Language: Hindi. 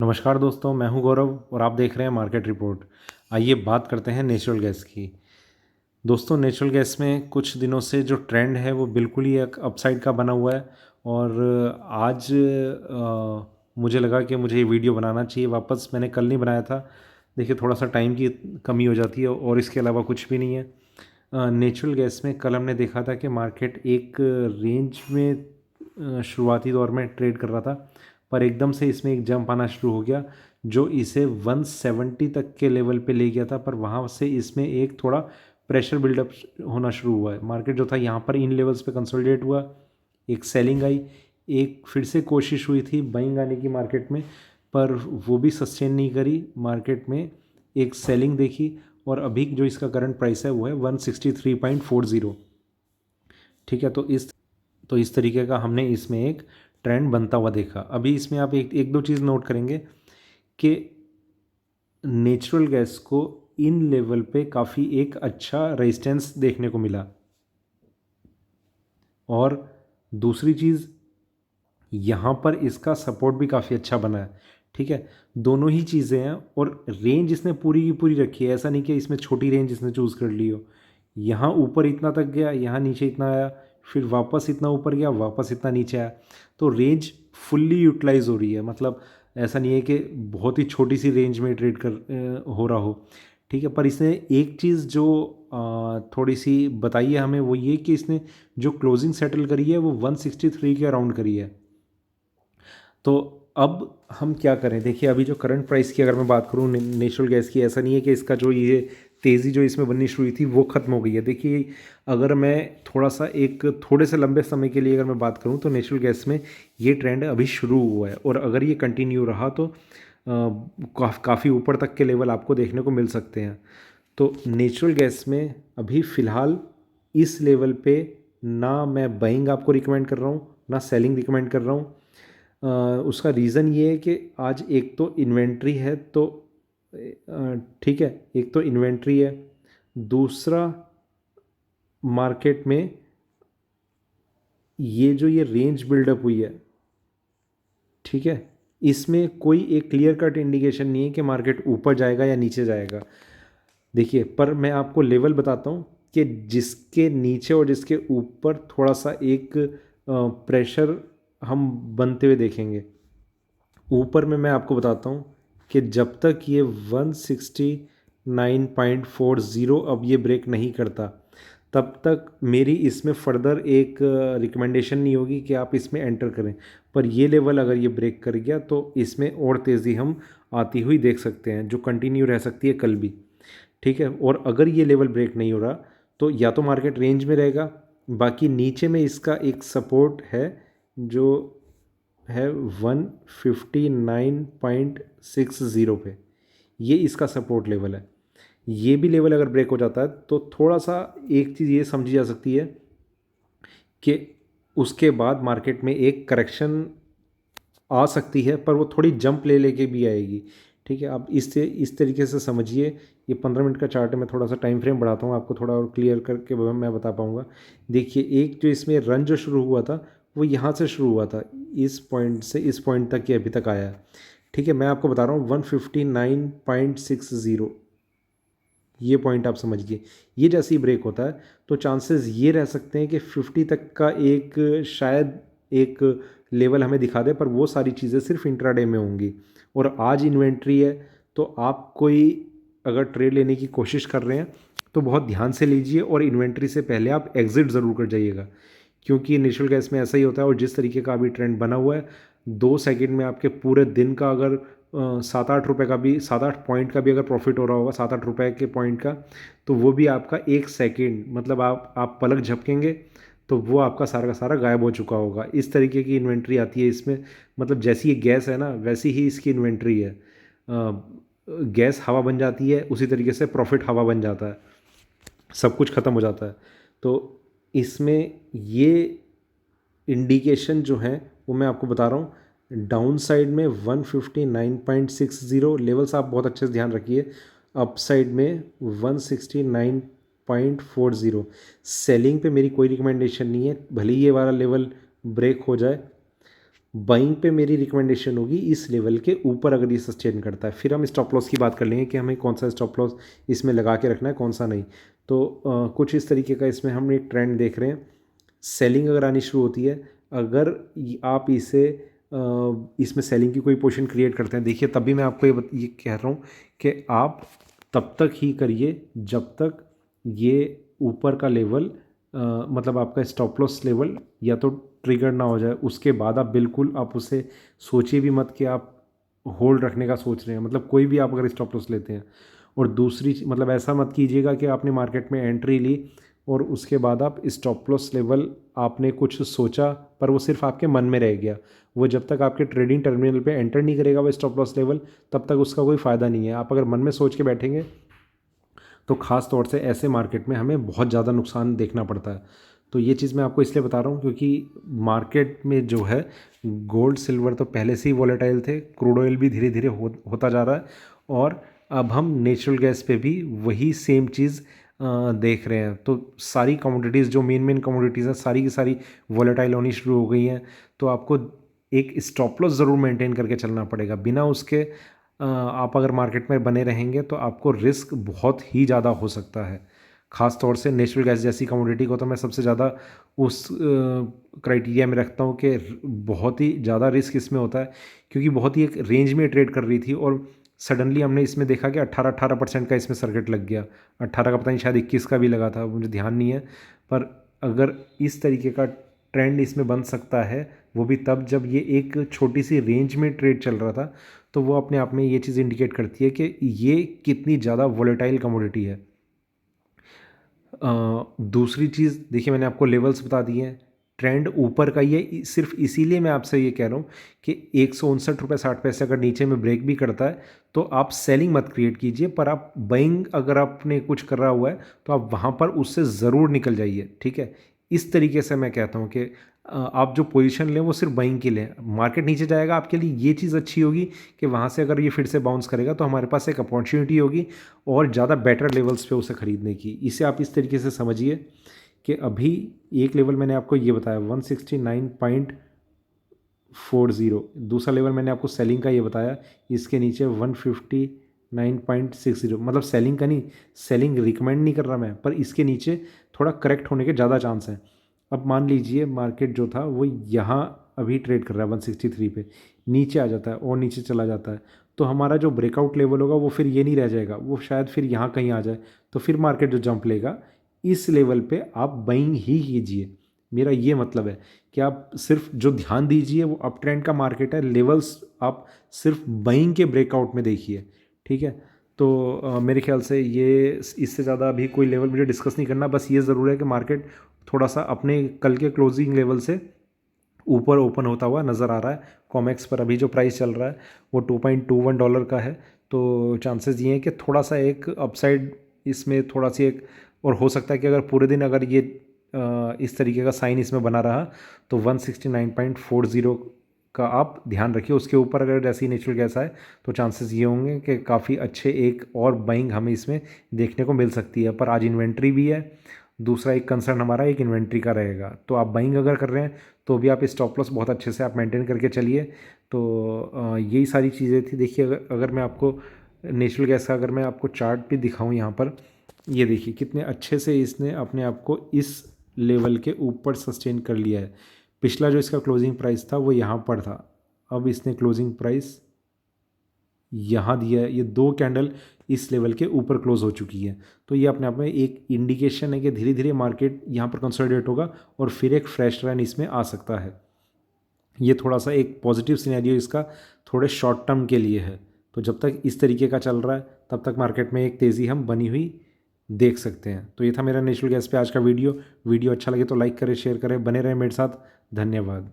नमस्कार दोस्तों, मैं हूं गौरव और आप देख रहे हैं मार्केट रिपोर्ट। आइए बात करते हैं नेचुरल गैस की। दोस्तों, नेचुरल गैस में कुछ दिनों से जो ट्रेंड है वो बिल्कुल ही एक अपसाइड का बना हुआ है और आज मुझे लगा कि मुझे ये वीडियो बनाना चाहिए वापस। मैंने कल नहीं बनाया था। देखिए, थोड़ा सा टाइम की कमी हो जाती है और इसके अलावा कुछ भी नहीं है। नेचुरल गैस में कल हमने देखा था कि मार्केट एक रेंज में शुरुआती दौर में ट्रेड कर रहा था, पर एकदम से इसमें एक जंप आना शुरू हो गया जो इसे 170 तक के लेवल पे ले गया था। पर वहाँ से इसमें एक थोड़ा प्रेशर बिल्डअप होना शुरू हुआ है। मार्केट जो था यहाँ पर इन लेवल्स पे कंसोलिडेट हुआ, एक सेलिंग आई, एक फिर से कोशिश हुई थी बाइंग आने की मार्केट में, पर वो भी सस्टेन नहीं करी। मार्केट में एक सेलिंग देखी और अभी जो इसका करंट प्राइस है वो है 163.40। ठीक है, तो इस तरीके का हमने इसमें एक ट्रेंड बनता हुआ देखा। अभी इसमें आप एक दो चीज़ नोट करेंगे कि नेचुरल गैस को इन लेवल पे काफ़ी एक अच्छा रेजिस्टेंस देखने को मिला। और दूसरी चीज़, यहाँ पर इसका सपोर्ट भी काफ़ी अच्छा बना है। ठीक है, दोनों ही चीज़ें हैं और रेंज इसने पूरी की पूरी रखी है। ऐसा नहीं कि इसमें छोटी रेंज इसने चूज़ कर ली हो। यहाँ ऊपर इतना तक गया, यहाँ नीचे इतना आया, फिर वापस इतना ऊपर गया, वापस इतना नीचे आया। तो रेंज फुल्ली यूटिलाइज हो रही है। मतलब ऐसा नहीं है कि बहुत ही छोटी सी रेंज में ट्रेड हो रहा हो। ठीक है, पर इसने एक चीज़ जो थोड़ी सी बताई है हमें, वो ये कि इसने जो क्लोजिंग सेटल करी है वो 163 के अराउंड करी है। तो अब हम क्या करें? देखिए, अभी जो करंट प्राइस की अगर मैं बात करूँ नेचुरल गैस की, ऐसा नहीं है कि इसका जो ये तेज़ी जो इसमें बननी शुरू हुई थी वो ख़त्म हो गई है। देखिए, अगर मैं थोड़े से लंबे समय के लिए अगर मैं बात करूँ तो नेचुरल गैस में ये ट्रेंड अभी शुरू हुआ है और अगर ये कंटिन्यू रहा तो काफ़ी ऊपर तक के लेवल आपको देखने को मिल सकते हैं। तो नेचुरल गैस में अभी फ़िलहाल इस लेवल पे ना मैं बाइंग आपको रिकमेंड कर रहा हूँ, ना सेलिंग रिकमेंड कर रहा हूँ। उसका रीज़न ये है कि आज एक तो इन्वेंट्री है, तो ठीक है, एक तो इन्वेंट्री है, दूसरा मार्केट में ये रेंज बिल्डअप हुई है। ठीक है, इसमें कोई एक क्लियर कट इंडिकेशन नहीं है कि मार्केट ऊपर जाएगा या नीचे जाएगा। देखिए, पर मैं आपको लेवल बताता हूँ कि जिसके नीचे और जिसके ऊपर थोड़ा सा एक प्रेशर हम बनते हुए देखेंगे। ऊपर में मैं आपको बताता हूँ कि जब तक ये 169.40 अब ये ब्रेक नहीं करता, तब तक मेरी इसमें फर्दर एक रिकमेंडेशन नहीं होगी कि आप इसमें एंटर करें। पर ये लेवल अगर ये ब्रेक कर गया तो इसमें और तेज़ी हम आती हुई देख सकते हैं, जो कंटिन्यू रह सकती है कल भी। ठीक है, और अगर ये लेवल ब्रेक नहीं हो रहा तो या तो मार्केट रेंज में रहेगा, बाकी नीचे में इसका एक सपोर्ट है जो है 159.60 पे। ये इसका सपोर्ट लेवल है। ये भी लेवल अगर ब्रेक हो जाता है तो थोड़ा सा एक चीज़ ये समझी जा सकती है कि उसके बाद मार्केट में एक करेक्शन आ सकती है, पर वो थोड़ी जंप ले लेके भी आएगी। ठीक है, आप इस तरीके से समझिए। ये 15 मिनट का चार्ट है, मैं थोड़ा सा टाइम फ्रेम बढ़ाता हूँ आपको थोड़ा और क्लियर करके मैं बता पाऊँगा। देखिए, एक जो इसमें रन जो शुरू हुआ था वो यहाँ से शुरू हुआ था, इस पॉइंट से इस पॉइंट तक ये अभी तक आया है। ठीक है, मैं आपको बता रहा हूँ 159.60, ये पॉइंट आप समझिए। ये जैसे ही ब्रेक होता है तो चांसेस ये रह सकते हैं कि 50 तक का एक शायद एक लेवल हमें दिखा दे, पर वो सारी चीज़ें सिर्फ इंट्राडे में होंगी। और आज इन्वेंट्री है, तो आप कोई अगर ट्रेड लेने की कोशिश कर रहे हैं तो बहुत ध्यान से लीजिए और इन्वेंट्री से पहले आप एग्जिट ज़रूर कर जाइएगा, क्योंकि नेचुरल गैस में ऐसा ही होता है। और जिस तरीके का अभी ट्रेंड बना हुआ है, 2 सेकंड में आपके पूरे दिन का अगर 7-8 रुपये का भी, 7-8 पॉइंट का भी अगर प्रॉफिट हो रहा होगा, 7-8 रुपये के पॉइंट का, तो वो भी आपका 1 सेकंड, मतलब आप पलक झपकेंगे तो वो आपका सारा का सारा गायब हो चुका होगा। इस तरीके की इन्वेंट्री आती है इसमें। मतलब जैसी ये गैस है ना, वैसी ही इसकी इन्वेंट्री है। गैस हवा बन जाती है, उसी तरीके से प्रॉफिट हवा बन जाता है, सब कुछ ख़त्म हो जाता है। तो इसमें ये इंडिकेशन जो है वो मैं आपको बता रहा हूँ। डाउन साइड में 159.60 लेवल्स आप बहुत अच्छे से ध्यान रखिए। अप साइड में 169.40। सेलिंग पे मेरी कोई रिकमेंडेशन नहीं है, भले ही ये वाला लेवल ब्रेक हो जाए बाइंग पे मेरी रिकमेंडेशन होगी इस लेवल के ऊपर अगर ये सस्टेन करता है। फिर हम स्टॉप लॉस की बात कर लेंगे कि हमें कौन सा स्टॉप लॉस इसमें लगा के रखना है, कौन सा नहीं। तो कुछ इस तरीके का इसमें हम एक ट्रेंड देख रहे हैं। सेलिंग अगर आनी शुरू होती है, अगर आप इसे इसमें सेलिंग की कोई पोजीशन क्रिएट करते हैं, देखिए तब भी मैं आपको ये कह रहा हूँ कि आप तब तक ही करिए जब तक ये ऊपर का लेवल मतलब आपका स्टॉप लॉस लेवल या तो ट्रिगर ना हो जाए। उसके बाद आप बिल्कुल आप उसे सोचिए भी मत कि आप होल्ड रखने का सोच रहे हैं। मतलब कोई भी आप अगर स्टॉप लॉस लेते हैं, और दूसरी मतलब ऐसा मत कीजिएगा कि आपने मार्केट में एंट्री ली और उसके बाद आप स्टॉप लॉस लेवल आपने कुछ सोचा पर वो सिर्फ आपके मन में रह गया। वो जब तक आपके ट्रेडिंग टर्मिनल पे एंटर नहीं करेगा वो स्टॉप लॉस लेवल, तब तक उसका कोई फ़ायदा नहीं है। आप अगर मन में सोच के बैठेंगे तो ख़ास तौर से ऐसे मार्केट में हमें बहुत ज़्यादा नुकसान देखना पड़ता है। तो ये चीज़ मैं आपको इसलिए बता रहा हूँ क्योंकि मार्केट में जो है गोल्ड सिल्वर तो पहले से ही वॉलेटाइल थे, क्रूड ऑयल भी धीरे धीरे होता जा रहा है, और अब हम नेचुरल गैस पे भी वही सेम चीज़ देख रहे हैं। तो सारी कमोडिटीज़ जो मेन मेन कमोडिटीज़ हैं सारी की सारी वॉलेटाइल होनी शुरू हो गई हैं। तो आपको एक स्टॉप लॉस ज़रूर मेंटेन करके चलना पड़ेगा। बिना उसके आप अगर मार्केट में बने रहेंगे तो आपको रिस्क बहुत ही ज़्यादा हो सकता है। ख़ास तौर से नेचुरल गैस जैसी कमोडिटी को तो मैं सबसे ज़्यादा उस क्राइटेरिया में रखता हूँ कि बहुत ही ज़्यादा रिस्क इसमें होता है, क्योंकि बहुत ही एक रेंज में ट्रेड कर रही थी और सडनली हमने इसमें देखा कि 18% का इसमें सर्किट लग गया। 18 का पता नहीं, शायद 21 का भी लगा था, मुझे ध्यान नहीं है। पर अगर इस तरीके का ट्रेंड इसमें बन सकता है, वो भी तब जब ये एक छोटी सी रेंज में ट्रेड चल रहा था, तो वो अपने आप में ये चीज़ इंडिकेट करती है कि ये कितनी ज़्यादा वोलेटाइल कमोडिटी है। दूसरी चीज़ देखिए, मैंने आपको लेवल्स बता दिए हैं, ट्रेंड ऊपर का ही है। सिर्फ इसीलिए मैं आपसे ये कह रहा हूँ कि 159 रुपये 60 पैसे अगर नीचे में ब्रेक भी करता है तो आप सेलिंग मत क्रिएट कीजिए, पर आप बाइंग अगर आपने कुछ कर रहा हुआ है तो आप वहाँ पर उससे ज़रूर निकल जाइए, ठीक है। इस तरीके से मैं कहता हूँ कि आप जो पोजीशन लें वो सिर्फ बाइंग के लें। मार्केट नीचे जाएगा आपके लिए ये चीज़ अच्छी होगी कि वहाँ से अगर ये फिर से बाउंस करेगा तो हमारे पास एक अपॉर्चुनिटी होगी और ज़्यादा बेटर लेवल्स पे उसे ख़रीदने की। इसे आप इस तरीके से समझिए कि अभी एक लेवल मैंने आपको ये बताया 169.40, दूसरा लेवल मैंने आपको सेलिंग का ये बताया, इसके नीचे 159.60। मतलब सेलिंग का नहीं, सेलिंग रिकमेंड नहीं कर रहा मैं, पर इसके नीचे थोड़ा करेक्ट होने के ज़्यादा चांस हैं। अब मान लीजिए मार्केट जो था वो यहाँ अभी ट्रेड कर रहा है 163 पे, नीचे आ जाता है और नीचे चला जाता है, तो हमारा जो ब्रेकआउट लेवल होगा वो फिर ये नहीं रह जाएगा, वो शायद फिर यहाँ कहीं आ जाए। तो फिर मार्केट जो जंप लेगा इस लेवल पे आप बाइंग ही कीजिए। मेरा ये मतलब है कि आप सिर्फ जो ध्यान दीजिए वो अप ट्रेंड का मार्केट है, लेवल्स आप सिर्फ बाइंग के ब्रेकआउट में देखिए, ठीक है। तो मेरे ख्याल से ये इससे ज़्यादा अभी कोई लेवल मुझे डिस्कस नहीं करना। बस ये ज़रूर है कि मार्केट थोड़ा सा अपने कल के क्लोजिंग लेवल से ऊपर ओपन होता हुआ नज़र आ रहा है। कॉमेक्स पर अभी जो प्राइस चल रहा है वो $2.21 का है, तो चांसेस ये हैं कि थोड़ा सा एक अपसाइड इसमें थोड़ा सी एक, और हो सकता है कि अगर पूरे दिन अगर ये इस तरीके का साइन इसमें बना रहा तो 169.40 का आप ध्यान रखिए। उसके ऊपर अगर जैसे ही नेचुरल गैस आए तो चांसेस ये होंगे कि काफ़ी अच्छे एक और बाइंग हमें इसमें देखने को मिल सकती है। पर आज इन्वेंट्री भी है, दूसरा एक कंसर्न हमारा एक इन्वेंट्री का रहेगा। तो आप बाइंग अगर कर रहे हैं तो भी आप स्टॉप लॉस बहुत अच्छे से आप मेंटेन करके चलिए। तो यही सारी चीज़ें थी। देखिए अगर मैं आपको नेचुरल गैस का अगर मैं आपको चार्ट भी दिखाऊं यहाँ पर, ये देखिए कितने अच्छे से इसने अपने आप को इस लेवल के ऊपर सस्टेन कर लिया है। पिछला जो इसका क्लोजिंग प्राइस था वो यहाँ पर था, अब इसने क्लोजिंग प्राइस यहाँ दिया है। ये दो कैंडल इस लेवल के ऊपर क्लोज हो चुकी है। तो ये अपने आप में एक इंडिकेशन है कि धीरे धीरे मार्केट यहाँ पर कंसोलिडेट होगा और फिर एक फ्रेश रन इसमें आ सकता है। ये थोड़ा सा एक पॉजिटिव सिनेरियो इसका थोड़े शॉर्ट टर्म के लिए है। तो जब तक इस तरीके का चल रहा है तब तक मार्केट में एक तेज़ी हम बनी हुई देख सकते हैं। तो ये था मेरा नेचुरल गैस पे आज का वीडियो। वीडियो अच्छा लगे तो लाइक करें, शेयर करें, बने रहें मेरे साथ। धन्यवाद।